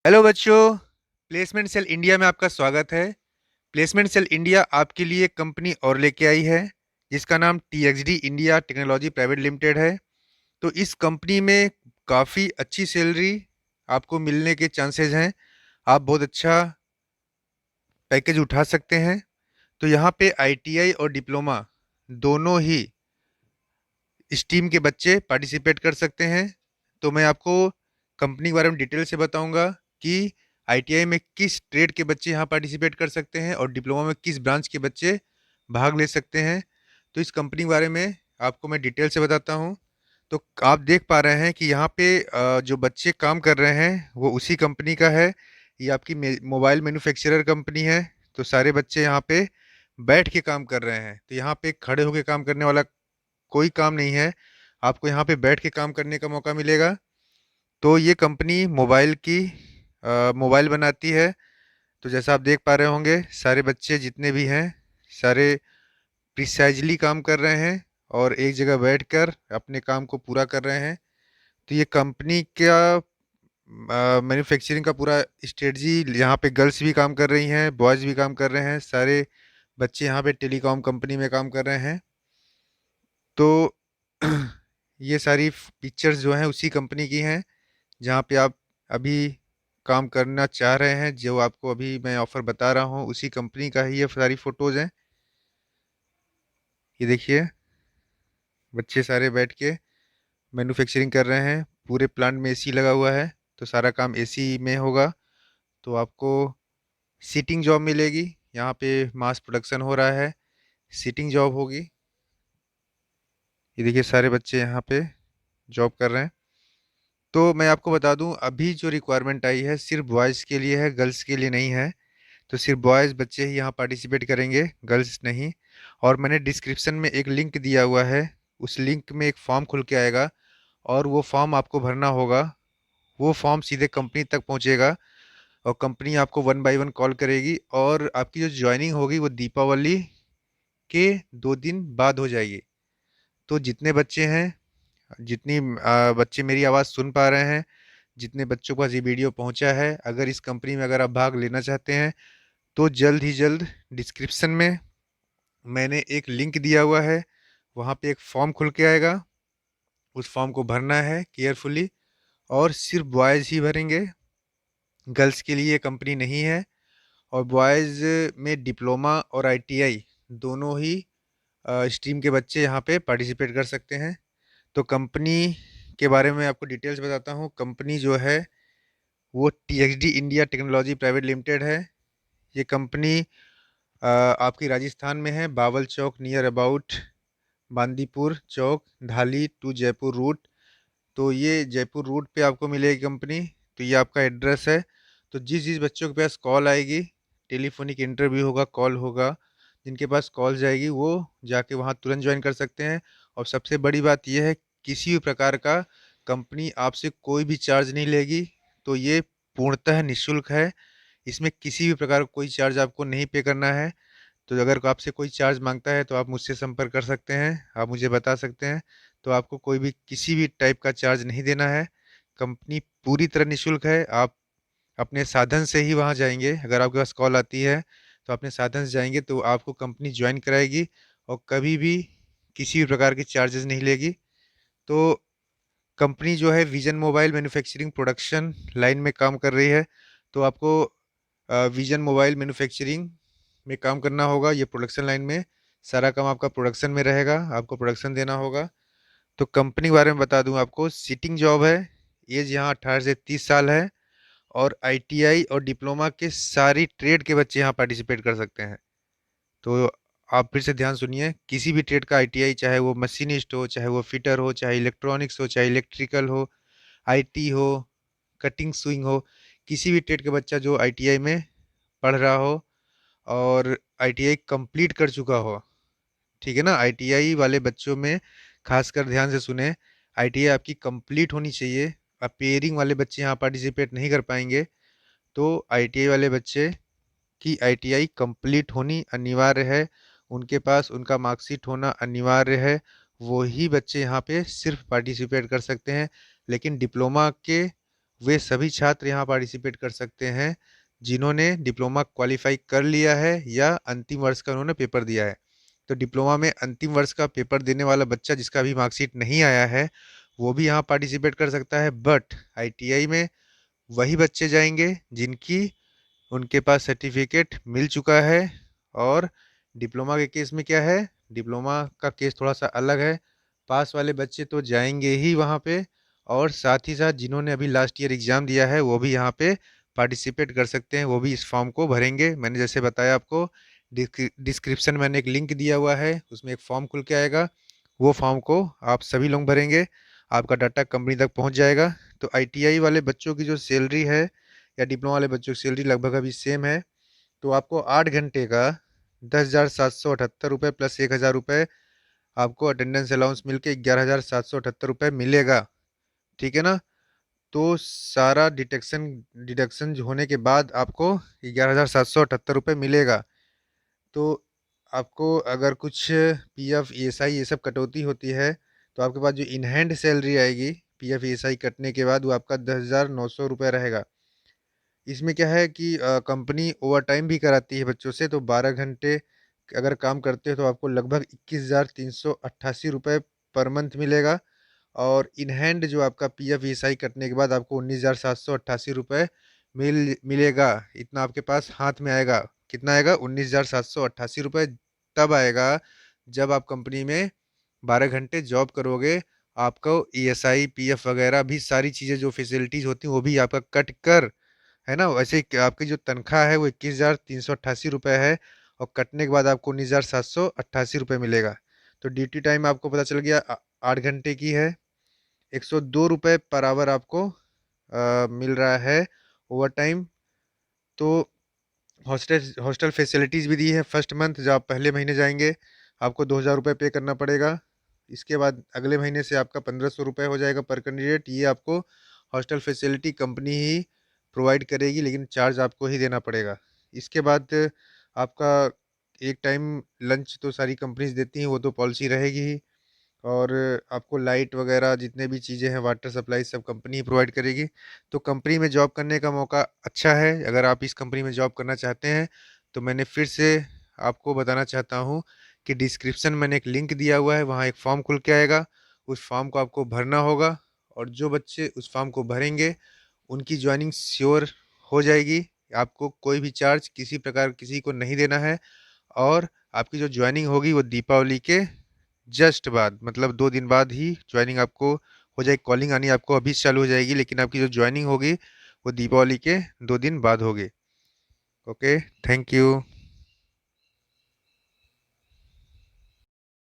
Hello बच्चों। Placement cell India में आपका स्वागत है। प्लेसमेंट सेल इंडिया आपके लिए एक कंपनी और लेके आई है जिसका नाम TXD India technology private limited है। तो इस कंपनी में काफ़ी अच्छी सैलरी आपको मिलने के चांसेस हैं। आप बहुत अच्छा पैकेज उठा सकते हैं। तो यहाँ पे आईटीआई और डिप्लोमा दोनों ही स्ट्रीम के बच्चे पार्टिसिपेट कर सकते हैं। तो मैं आपको कंपनी के बारे में डिटेल से बताऊंगा कि आईटीआई में किस ट्रेड के बच्चे यहाँ पार्टिसिपेट कर सकते हैं और डिप्लोमा में किस ब्रांच के बच्चे भाग ले सकते हैं। तो इस कंपनी के बारे में आपको मैं डिटेल से बताता हूँ। तो आप देख पा रहे हैं कि यहाँ पे जो बच्चे काम कर रहे हैं वो उसी कंपनी का है। ये आपकी मोबाइल मैन्युफैक्चरर कंपनी है। तो सारे बच्चे यहाँ पे बैठ के काम कर रहे हैं। तो यहाँ पे खड़े होके काम करने वाला कोई काम नहीं है। आपको यहाँ पे बैठ के काम करने का मौका मिलेगा। तो ये कंपनी मोबाइल बनाती है। तो जैसा आप देख पा रहे होंगे सारे बच्चे जितने भी हैं सारे प्रिसाइजली काम कर रहे हैं और एक जगह बैठकर अपने काम को पूरा कर रहे हैं। तो ये कंपनी का मैन्युफैक्चरिंग का पूरा स्ट्रेटजी, यहाँ पे गर्ल्स भी काम कर रही हैं, बॉयज़ भी काम कर रहे हैं, सारे बच्चे यहाँ पे टेलीकॉम कंपनी में काम कर रहे हैं। तो ये सारी पिक्चर्स जो हैं उसी कंपनी की हैं जहाँ पे आप अभी काम करना चाह रहे हैं। जो आपको अभी मैं ऑफ़र बता रहा हूँ उसी कंपनी का ही ये सारी फ़ोटोज़ हैं। ये देखिए बच्चे सारे बैठ के मैन्युफैक्चरिंग कर रहे हैं। पूरे प्लांट में एसी लगा हुआ है तो सारा काम एसी में होगा। तो आपको सीटिंग जॉब मिलेगी। यहाँ पे मास प्रोडक्शन हो रहा है, सीटिंग जॉब होगी। ये देखिए सारे बच्चे यहाँ पे जॉब कर रहे हैं। तो मैं आपको बता दूं अभी जो रिक्वायरमेंट आई है सिर्फ बॉयज़ के लिए है, गर्ल्स के लिए नहीं है। तो सिर्फ बॉयज़ बच्चे ही यहाँ पार्टिसिपेट करेंगे, गर्ल्स नहीं। और मैंने डिस्क्रिप्शन में एक लिंक दिया हुआ है, उस लिंक में एक फॉर्म खुल के आएगा और वो फॉर्म आपको भरना होगा। वो फॉर्म सीधे कंपनी तक पहुँचेगा और कंपनी आपको वन बाय वन कॉल करेगी और आपकी जो ज्वाइनिंग होगी वो दीपावली के 2 दिन बाद हो जाएगी। तो जितने बच्चे हैं, जितनी बच्चे मेरी आवाज़ सुन पा रहे हैं, जितने बच्चों के पास ये वीडियो पहुंचा है, अगर इस कंपनी में अगर आप भाग लेना चाहते हैं तो जल्द ही जल्द डिस्क्रिप्शन में मैंने एक लिंक दिया हुआ है, वहाँ पे एक फॉर्म खुल के आएगा। उस फॉर्म को भरना है केयरफुली और सिर्फ बॉयज़ ही भरेंगे, गर्ल्स के लिए कंपनी नहीं है। और बॉयज़ में डिप्लोमा और आईटीआई दोनों ही स्ट्रीम के बच्चे यहाँ पे पार्टिसिपेट कर सकते हैं। तो कंपनी के बारे में आपको डिटेल्स बताता हूँ। कंपनी जो है वो TXD India technology private limited है। ये कंपनी आपकी राजस्थान में है, Bawal Chowk near about Bandipur Chowk, Delhi to Jaipur route. तो ये जयपुर रूट पे आपको मिलेगी कंपनी। तो ये आपका एड्रेस है। तो जिस जिस बच्चों के पास कॉल आएगी, टेलीफोनिक इंटरव्यू होगा, कॉल होगा, जिनके पास कॉल जाएगी वो जाके वहाँ तुरंत ज्वाइन कर सकते हैं। और सबसे बड़ी बात यह है किसी भी प्रकार का कंपनी आपसे कोई भी चार्ज नहीं लेगी। तो ये पूर्णतः निःशुल्क है। इसमें किसी भी प्रकार का कोई चार्ज आपको नहीं पे करना है। तो अगर आपसे कोई चार्ज मांगता है तो आप मुझसे संपर्क कर सकते हैं, आप मुझे बता सकते हैं। तो आपको कोई भी किसी भी टाइप का चार्ज नहीं देना है। कंपनी पूरी तरह निःशुल्क है। आप अपने साधन से ही वहाँ जाएंगे। अगर आपके पास कॉल आती है तो अपने साधन से जाएंगे तो आपको कंपनी ज्वाइन कराएगी और कभी भी किसी भी प्रकार के चार्जेस नहीं लेगी। तो कंपनी जो है vision mobile manufacturing production line में काम कर रही है। तो आपको विजन मोबाइल मैन्युफैक्चरिंग में काम करना होगा। ये प्रोडक्शन लाइन में सारा काम आपका प्रोडक्शन में रहेगा, आपको प्रोडक्शन देना होगा। तो कंपनी के बारे में बता दूं आपको, सीटिंग जॉब है, एज यहाँ 18 से 30 साल है और आईटीआई और डिप्लोमा के सारी ट्रेड के बच्चे यहाँ पार्टिसिपेट कर सकते हैं। तो आप फिर से ध्यान सुनिए, किसी भी ट्रेड का आईटीआई, चाहे वो मशीनिस्ट हो, चाहे वो फिटर हो, चाहे इलेक्ट्रॉनिक्स हो, चाहे इलेक्ट्रिकल हो, आईटी हो, कटिंग स्विंग हो, किसी भी ट्रेड का बच्चा जो आईटीआई में पढ़ रहा हो और आईटीआई कंप्लीट कर चुका हो, ठीक है ना। आईटीआई वाले बच्चों में खासकर ध्यान से सुने, आईटीआई आपकी कंप्लीट होनी चाहिए। अपेयरिंग वाले बच्चे यहाँ पार्टिसिपेट नहीं कर पाएंगे। तो आईटीआई वाले बच्चे की आईटीआई कंप्लीट होनी अनिवार्य है, उनके पास उनका मार्कशीट होना अनिवार्य है। वही बच्चे यहाँ पे सिर्फ पार्टिसिपेट कर सकते हैं। लेकिन डिप्लोमा के वे सभी छात्र यहाँ पार्टिसिपेट कर सकते हैं जिन्होंने डिप्लोमा क्वालिफाई कर लिया है या अंतिम वर्ष का उन्होंने पेपर दिया है। तो डिप्लोमा में अंतिम वर्ष का पेपर देने वाला बच्चा जिसका अभी मार्कशीट नहीं आया है वो भी यहाँ पार्टिसिपेट कर सकता है। बट आईटीआई में वही बच्चे जाएंगे जिनकी उनके पास सर्टिफिकेट मिल चुका है। और डिप्लोमा के केस में क्या है, डिप्लोमा का केस थोड़ा सा अलग है। पास वाले बच्चे तो जाएंगे ही वहाँ पे, और साथ ही साथ जिन्होंने अभी लास्ट ईयर एग्ज़ाम दिया है वो भी यहाँ पे पार्टिसिपेट कर सकते हैं, वो भी इस फॉर्म को भरेंगे। मैंने जैसे बताया आपको, डिस्क्रिप्शन में मैंने एक लिंक दिया हुआ है, उसमें एक फॉर्म खुल के आएगा, वो फॉर्म को आप सभी लोग भरेंगे, आपका डाटा कंपनी तक पहुँच जाएगा। तो आईटीआई वाले बच्चों की जो सैलरी है या डिप्लोमा वाले बच्चों की सैलरी लगभग अभी सेम है। तो आपको 8 घंटे का 10,778 रुपये प्लस 1,000 रुपये आपको अटेंडेंस अलाउंस मिल के 11,778 रुपये मिलेगा। ठीक है ना। तो सारा डिडक्शन होने के बाद आपको 11,778 रुपये मिलेगा। तो आपको अगर कुछ पीएफ ईएसआई ये सब कटौती होती है तो आपके पास जो इन हैंड सैलरी आएगी पीएफ ईएसआई कटने के बाद वो आपका 10,900 रुपये रहेगा। इसमें क्या है कि कंपनी ओवर टाइम भी कराती है बच्चों से, तो 12 घंटे अगर काम करते हो तो आपको लगभग 21,388 रुपये पर मंथ मिलेगा। और इन हैंड जो आपका पीएफ ईएसआई कटने के बाद आपको 19,788 रुपये मिलेगा। इतना आपके पास हाथ में आएगा। कितना आएगा? 19,788 रुपये तब आएगा जब आप कंपनी में 12 घंटे जॉब करोगे। आपको ईएसआई पीएफ वगैरह भी सारी चीज़ें जो फैसिलिटीज़ होती हैं वो भी आपका कट कर, है ना। वैसे ही आपकी जो तनख्वाह है वो 21,388 रुपये है, और कटने के बाद आपको 19,788 रुपये मिलेगा। तो ड्यूटी टाइम आपको पता चल गया 8 घंटे की है। 102 रुपये पर आवर आपको मिल रहा है ओवर टाइम। तो हॉस्टल हॉस्टल फैसिलिटीज़ भी दी है। फर्स्ट मंथ जब आप पहले महीने जाएंगे आपको 2,000 रुपये पे करना पड़ेगा। इसके बाद अगले महीने से आपका 1,500 रुपये हो जाएगा पर कैंडिडेट। ये आपको हॉस्टल फैसिलिटी कंपनी ही प्रोवाइड करेगी, लेकिन चार्ज आपको ही देना पड़ेगा। इसके बाद आपका एक टाइम लंच तो सारी कंपनीज देती हैं, वो तो पॉलिसी रहेगी ही। और आपको लाइट वगैरह जितने भी चीज़ें हैं, वाटर सप्लाई, सब कंपनी ही प्रोवाइड करेगी। तो कंपनी में जॉब करने का मौका अच्छा है। अगर आप इस कंपनी में जॉब करना चाहते हैं तो मैंने फिर से आपको बताना चाहता हूँ कि डिस्क्रिप्शन में मैंने एक लिंक दिया हुआ है, वहाँ एक फॉर्म खुल के आएगा, उस फॉर्म को आपको भरना होगा। और जो बच्चे उस फॉर्म को भरेंगे उनकी ज्वाइनिंग श्योर हो जाएगी। आपको कोई भी चार्ज किसी प्रकार किसी को नहीं देना है। और आपकी जो ज्वाइनिंग होगी वो दीपावली के जस्ट बाद, मतलब 2 दिन बाद ही ज्वाइनिंग आपको हो जाएगी। कॉलिंग आनी आपको अभी से चालू हो जाएगी, लेकिन आपकी जो ज्वाइनिंग होगी वो दीपावली के 2 दिन बाद होगी। Okay, thank you.